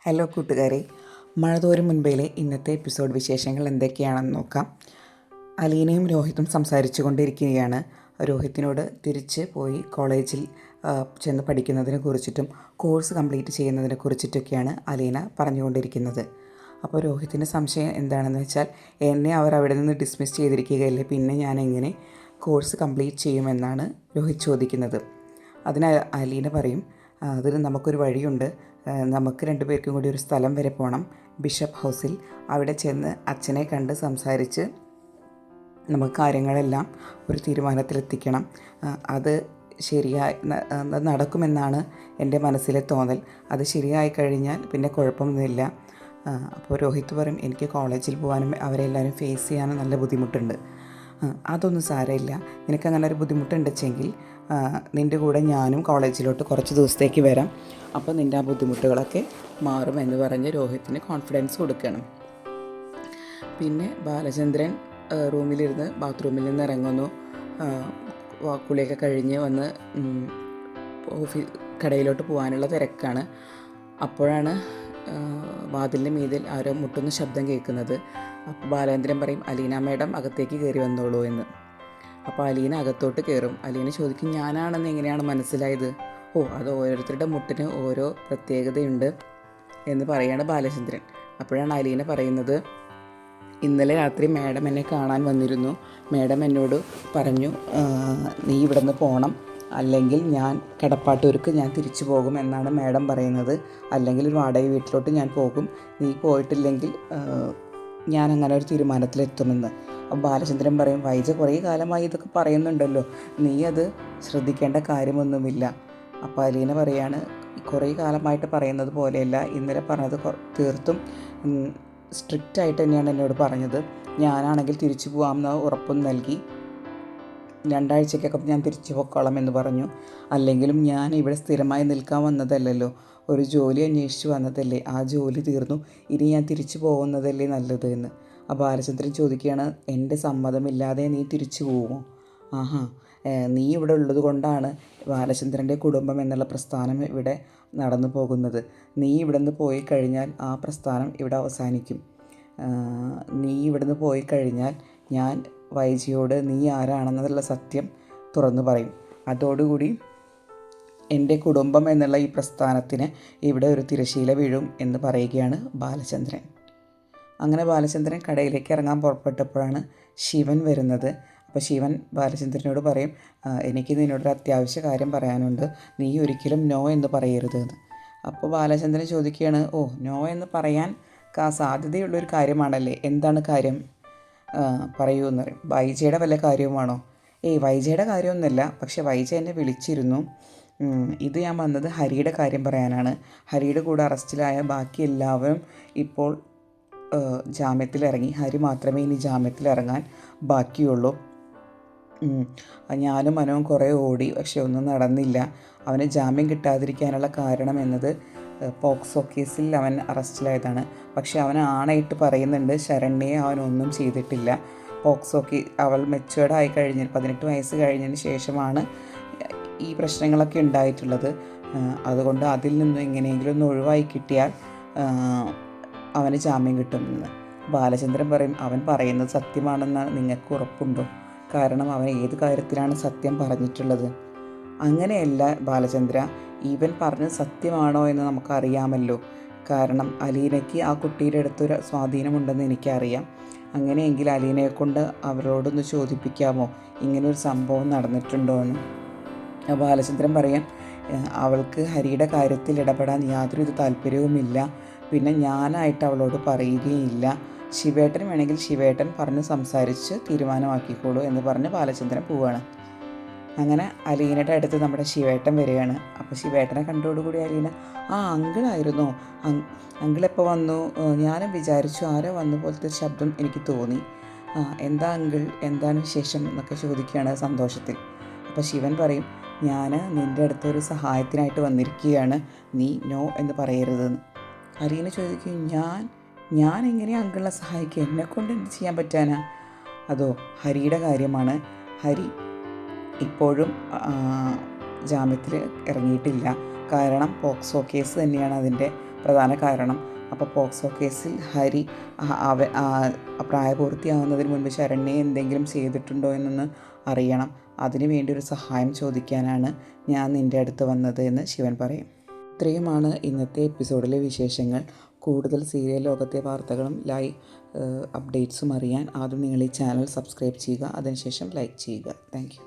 Hello കൂട്ടുകാരെ, മഴ തോരും മുൻപേലെ ഇന്നത്തെ എപ്പിസോഡ് വിശേഷങ്ങൾ എന്തൊക്കെയാണെന്ന് നോക്കാം. അലീനയും രോഹിത്തും സംസാരിച്ചു കൊണ്ടിരിക്കുകയാണ്. രോഹിത്തിനോട് തിരിച്ച് പോയി കോളേജിൽ ചെന്ന് പഠിക്കുന്നതിനെ കുറിച്ചിട്ടും കോഴ്സ് കംപ്ലീറ്റ് ചെയ്യുന്നതിനെ കുറിച്ചിട്ടൊക്കെയാണ് അലീന പറഞ്ഞുകൊണ്ടിരിക്കുന്നത്. അപ്പോൾ രോഹിത്തിൻ്റെ സംശയം എന്താണെന്ന് വെച്ചാൽ, എന്നെ അവർ അവിടെ നിന്ന് ഡിസ്മിസ് ചെയ്തിരിക്കുകയല്ലേ, പിന്നെ ഞാൻ എങ്ങനെ കോഴ്സ് കംപ്ലീറ്റ് ചെയ്യുമെന്നാണ് രോഹിത് ചോദിക്കുന്നത്. അതിന് അലീന പറയും, അതിന് നമുക്കൊരു വഴിയുണ്ട്. നമുക്ക് രണ്ടുപേർക്കും കൂടി ഒരു സ്ഥലം വരെ പോകണം, ബിഷപ്പ് ഹൗസിൽ. അവിടെ ചെന്ന് അച്ഛനെ കണ്ട് സംസാരിച്ച് നമുക്ക് കാര്യങ്ങളെല്ലാം ഒരു തീരുമാനത്തിലെത്തിക്കണം. അത് ശരിയായി നടക്കുമെന്നാണ് എൻ്റെ മനസ്സിലെ തോന്നൽ. അത് ശരിയായി കഴിഞ്ഞാൽ പിന്നെ കുഴപ്പമൊന്നുമില്ല. അപ്പോൾ രോഹിത് പറയും, എനിക്ക് കോളേജിൽ പോകാനും അവരെല്ലാവരും ഫേസ് ചെയ്യാനും നല്ല ബുദ്ധിമുട്ടുണ്ട്. അതൊന്നും സാരമില്ല, നിനക്കങ്ങനെ ഒരു ബുദ്ധിമുട്ടുണ്ടെങ്കിൽ നിൻ്റെ കൂടെ ഞാനും കോളേജിലോട്ട് കുറച്ച് ദിവസത്തേക്ക് വരാം. അപ്പോൾ നിൻ്റെ ആ ബുദ്ധിമുട്ടുകളൊക്കെ മാറും എന്ന് പറഞ്ഞ് രോഹിത്തിന് കോൺഫിഡൻസ് കൊടുക്കണം. പിന്നെ ബാലചന്ദ്രൻ റൂമിലിരുന്ന് ബാത്റൂമിൽ നിന്ന് ഇറങ്ങുന്നു. കുളിയൊക്കെ കഴിഞ്ഞ് വന്ന് കടയിലോട്ട് പോകാനുള്ള തിരക്കാണ്. അപ്പോഴാണ് വാതിലിൻ്റെ മീതിൽ ആരോ മുട്ടുന്ന ശബ്ദം കേൾക്കുന്നത്. അപ്പോൾ ബാലേന്ദ്രൻ പറയും, അലീന മേഡം അകത്തേക്ക് കയറി വന്നോളൂ എന്ന്. അപ്പോൾ അലീന അകത്തോട്ട് കയറും. അലീന ചോദിക്കും, ഞാനാണെന്ന് എങ്ങനെയാണ് മനസ്സിലായത്? അത് ഓരോരുത്തരുടെ മുട്ടിന് ഓരോ പ്രത്യേകതയുണ്ട് എന്ന് പറയാണ് ബാലചന്ദ്രൻ. അപ്പോഴാണ് അലീന പറയുന്നത്, ഇന്നലെ രാത്രി മാഡം എന്നെ കാണാൻ വന്നിരുന്നു. മാഡം എന്നോട് പറഞ്ഞു, നീ ഇവിടെ നിന്ന് പോകണം, അല്ലെങ്കിൽ ഞാൻ കടപ്പാട്ടൂർക്ക് ഞാൻ തിരിച്ചു പോകും എന്നാണ് മാഡം പറയുന്നത്. അല്ലെങ്കിൽ ഒരു വാടക വീട്ടിലോട്ട് ഞാൻ പോകും, നീ പോയിട്ടില്ലെങ്കിൽ ഞാൻ അങ്ങനെ ഒരു തീരുമാനത്തിലെത്തുമെന്ന്. അപ്പോൾ ബാലചന്ദ്രൻ പറയും, വൈജ കുറേ കാലമായി ഇതൊക്കെ പറയുന്നുണ്ടല്ലോ, നീ അത് ശ്രദ്ധിക്കേണ്ട കാര്യമൊന്നുമില്ല. അപ്പോൾ അലീന പറയാണ്, കുറേ കാലമായിട്ട് പറയുന്നത് പോലെയല്ല, ഇന്നലെ പറഞ്ഞത് തീർത്തും സ്ട്രിക്റ്റായിട്ട് തന്നെയാണ് എന്നോട് പറഞ്ഞത്. ഞാനാണെങ്കിൽ തിരിച്ചു പോകാമെന്ന് ഉറപ്പും നൽകി. 2 ആഴ്ചയ്ക്കൊക്കെ ഞാൻ തിരിച്ചു പോയിക്കോളാം എന്ന് പറഞ്ഞു. അല്ലെങ്കിലും ഞാൻ ഇവിടെ സ്ഥിരമായി നിൽക്കാൻ വന്നതല്ലല്ലോ, ഒരു ജോലി അന്വേഷിച്ച് വന്നതല്ലേ, ആ ജോലി തീർന്നു, ഇനി ഞാൻ തിരിച്ചു പോകുന്നതല്ലേ നല്ലത് എന്ന്. അപ്പോൾ ബാലചന്ദ്രൻ ചോദിക്കുകയാണ്, എൻ്റെ സമ്മതമില്ലാതെ നീ തിരിച്ചു പോകുമോ? നീ ഇവിടെ ഉള്ളത് കൊണ്ടാണ് ബാലചന്ദ്രൻ്റെ കുടുംബം എന്നുള്ള പ്രസ്ഥാനം ഇവിടെ നടന്നു പോകുന്നത്. നീ ഇവിടെ നിന്ന് പോയി കഴിഞ്ഞാൽ ആ പ്രസ്ഥാനം ഇവിടെ അവസാനിക്കും. നീ ഇവിടെ നിന്ന് പോയി കഴിഞ്ഞാൽ ഞാൻ വൈജിയോട് നീ ആരാണെന്നുള്ള സത്യം തുറന്നു പറയും. അതോടുകൂടി എൻ്റെ കുടുംബം എന്നുള്ള ഈ പ്രസ്ഥാനത്തിന് ഇവിടെ ഒരു തിരശീല വീഴും എന്ന് പറയുകയാണ് ബാലചന്ദ്രൻ. അങ്ങനെ ബാലചന്ദ്രൻ കടയിലേക്ക് ഇറങ്ങാൻ പുറപ്പെട്ടപ്പോഴാണ് ശിവൻ വരുന്നത്. അപ്പോൾ ശിവൻ ബാലചന്ദ്രനോട് പറയും, എനിക്ക് നിന്നോടൊരു അത്യാവശ്യ കാര്യം പറയാനുണ്ട്, നീ ഒരിക്കലും നോ എന്ന് പറയരുത് എന്ന്. അപ്പോൾ ബാലചന്ദ്രൻ ചോദിക്കുകയാണ്, നോ എന്ന് പറയാൻ സാധ്യതയുള്ളൊരു കാര്യമാണല്ലേ, എന്താണ് കാര്യം പറയൂ എന്ന് പറയും. വൈജയുടെ വല്ല കാര്യവുമാണോ? വൈജയുടെ കാര്യമൊന്നുമില്ല, പക്ഷെ വൈജ എന്നെ വിളിച്ചിരുന്നു. ഇത് ഞാൻ വന്നത് ഹരിയുടെ കാര്യം പറയാനാണ്. ഹരിയുടെ കൂടെ അറസ്റ്റിലായ ബാക്കി എല്ലാവരും ഇപ്പോൾ ജാമ്യത്തിലിറങ്ങി. ഹരി മാത്രമേ ഇനി ജാമ്യത്തിലിറങ്ങാൻ ബാക്കിയുള്ളൂ. ഞാനും മനവും കുറേ ഓടി, പക്ഷെ ഒന്നും നടന്നില്ല. അവന് ജാമ്യം കിട്ടാതിരിക്കാനുള്ള കാരണം എന്നത് പോക്സോ കേസിൽ അവൻ അറസ്റ്റിലായതാണ്. പക്ഷെ അവൻ ആണയിട്ട് പറയുന്നുണ്ട്, ശരണ്യയെ അവനൊന്നും ചെയ്തിട്ടില്ല. പോക്സോ അവൾ മെച്യൂർഡായി കഴിഞ്ഞ് 18 വയസ്സ് കഴിഞ്ഞതിന് ശേഷമാണ് ഈ പ്രശ്നങ്ങളൊക്കെ ഉണ്ടായിട്ടുള്ളത്. അതുകൊണ്ട് അതിൽ നിന്നും എങ്ങനെയെങ്കിലും ഒന്ന് ഒഴിവായി കിട്ടിയാൽ അവന് ജാമ്യം കിട്ടുമെന്ന്. ബാലചന്ദ്രൻ പറയും, അവൻ പറയുന്നത് സത്യമാണെന്ന് നിങ്ങൾക്ക് ഉറപ്പുണ്ടോ? കാരണം അവൻ ഏത് കാര്യത്തിലാണ് സത്യം പറഞ്ഞിട്ടുള്ളത്? അങ്ങനെയല്ല ബാലചന്ദ്ര, ഇവൻ പറഞ്ഞത് സത്യമാണോ എന്ന് നമുക്കറിയാമല്ലോ. കാരണം അലീനയ്ക്ക് ആ കുട്ടിയുടെ അടുത്തൊരു സ്വാധീനമുണ്ടെന്ന് എനിക്കറിയാം. അങ്ങനെയെങ്കിൽ അലീനയെ കൊണ്ട് അവരോടൊന്ന് ചോദിപ്പിക്കാമോ ഇങ്ങനൊരു സംഭവം നടന്നിട്ടുണ്ടോ എന്ന്. ബാലചന്ദ്രൻ പറയാം, അവൾക്ക് ഹരിയുടെ കാര്യത്തിൽ ഇടപെടാൻ യാതൊരു താല്പര്യവുമില്ല. പിന്നെ ഞാനായിട്ട് അവളോട് പറയുകയില്ല. ശിവേട്ടൻ വേണമെങ്കിൽ ശിവേട്ടൻ പറഞ്ഞ് സംസാരിച്ച് തീരുമാനമാക്കിക്കോളൂ എന്ന് പറഞ്ഞ് ബാലചന്ദ്രൻ പോവുകയാണ്. അങ്ങനെ അലീനയുടെ അടുത്ത് നമ്മുടെ ശിവേട്ടൻ വരികയാണ്. അപ്പോൾ ശിവേട്ടനെ കണ്ടോടുകൂടി അലീന, അങ്കിളായിരുന്നോ? അങ്കിളെപ്പോൾ വന്നു? ഞാനും വിചാരിച്ചു ആരോ വന്ന പോലത്തെ ശബ്ദം എനിക്ക് തോന്നി. എന്താ അങ്കിൾ, എന്താണ് വിശേഷം എന്നൊക്കെ ചോദിക്കുകയാണ് സന്തോഷത്തിൽ. അപ്പോൾ ശിവൻ പറയും, ഞാൻ നിൻ്റെ അടുത്തൊരു സഹായത്തിനായിട്ട് വന്നിരിക്കുകയാണ്, നീ നോ എന്ന് പറയരുതെന്ന്. അലീന ചോദിക്കും, ഞാൻ എങ്ങനെയാണ് അങ്കിളിനെ സഹായിക്കുക? എന്നെക്കൊണ്ട് എന്ത് ചെയ്യാൻ പറ്റാനാ? അതോ ഹരിയുടെ കാര്യമാണ്. ഹരി ഇപ്പോഴും ജാമ്യത്തിൽ ഇറങ്ങിയിട്ടില്ല. കാരണം പോക്സോ കേസ് തന്നെയാണ് അതിൻ്റെ പ്രധാന കാരണം. അപ്പോൾ പോക്സോ കേസിൽ ഹരി പ്രായപൂർത്തിയാവുന്നതിന് മുൻപ് ശരണ്യെ എന്തെങ്കിലും ചെയ്തിട്ടുണ്ടോ എന്നൊന്ന് അറിയണം. അതിനു വേണ്ടി ഒരു സഹായം ചോദിക്കാനാണ് ഞാൻ നിൻ്റെ അടുത്ത് വന്നത് എന്ന് ശിവൻ പറയും. ഇത്രയുമാണ് ഇന്നത്തെ എപ്പിസോഡിലെ വിശേഷങ്ങൾ. കൂടുതൽ സീരിയൽ ലോകത്തെ വാർത്തകളും ലൈവ് അപ്ഡേറ്റ്സും അറിയാൻ ആദ്യം നിങ്ങൾ ഈ ചാനൽ സബ്സ്ക്രൈബ് ചെയ്യുക, അതിനുശേഷം ലൈക്ക് ചെയ്യുക. Thank you.